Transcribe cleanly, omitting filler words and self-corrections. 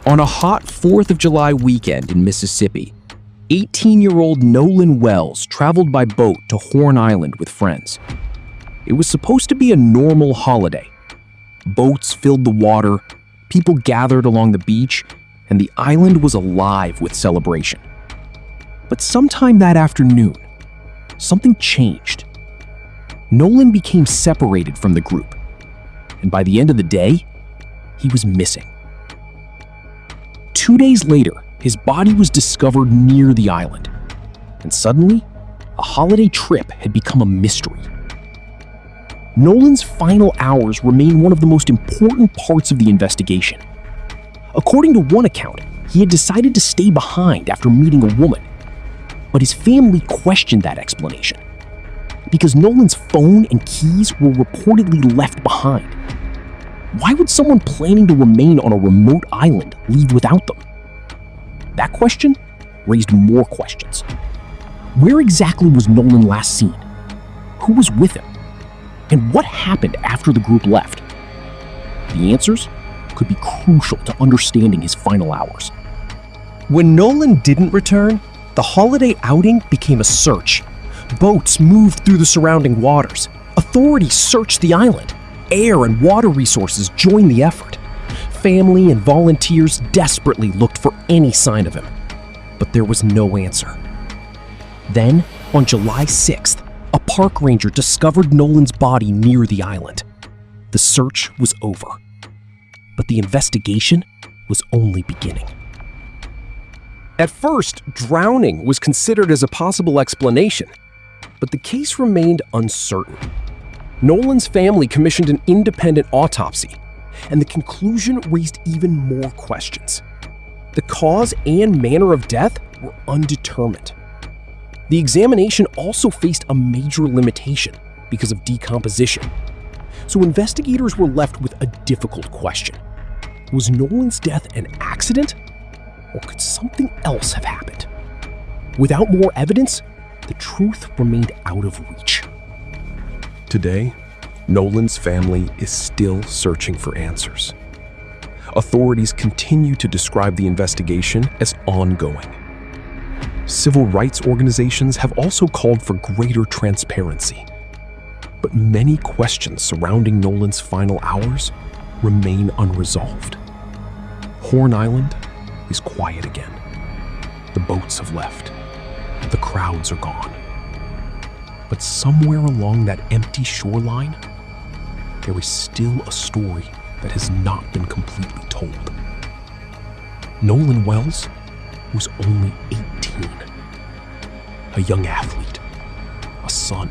On a hot 4th of July weekend in Mississippi, 18-year-old Nolan Wells traveled by boat to Horn Island with friends. It was supposed to be a normal holiday. Boats filled the water, people gathered along the beach, and the island was alive with celebration. But sometime that afternoon, something changed. Nolan became separated from the group, and by the end of the day, he was missing. 2 days later, his body was discovered near the island, and suddenly, a holiday trip had become a mystery. Nolan's final hours remain one of the most important parts of the investigation. According to one account, he had decided to stay behind after meeting a woman, but his family questioned that explanation because Nolan's phone and keys were reportedly left behind. Why would someone planning to remain on a remote island leave without them? That question raised more questions. Where exactly was Nolan last seen? Who was with him? And what happened after the group left? The answers could be crucial to understanding his final hours. When Nolan didn't return, the holiday outing became a search. Boats moved through the surrounding waters. Authorities searched the island. Air and water resources joined the effort. Family and volunteers desperately looked for any sign of him, but there was no answer. Then, on July 6th, a park ranger discovered Nolan's body near the island. The search was over, but the investigation was only beginning. At first, drowning was considered as a possible explanation, but the case remained uncertain. Nolan's family commissioned an independent autopsy, and the conclusion raised even more questions. The cause and manner of death were undetermined. The examination also faced a major limitation because of decomposition. So investigators were left with a difficult question. Was Nolan's death an accident, or could something else have happened? Without more evidence, the truth remained out of reach. Today, Nolan's family is still searching for answers. Authorities continue to describe the investigation as ongoing. Civil rights organizations have also called for greater transparency. But many questions surrounding Nolan's final hours remain unresolved. Horn Island is quiet again. The boats have left. The crowds are gone. But somewhere along that empty shoreline, there is still a story that has not been completely told. Nolan Wells was only 18, a young athlete, a son,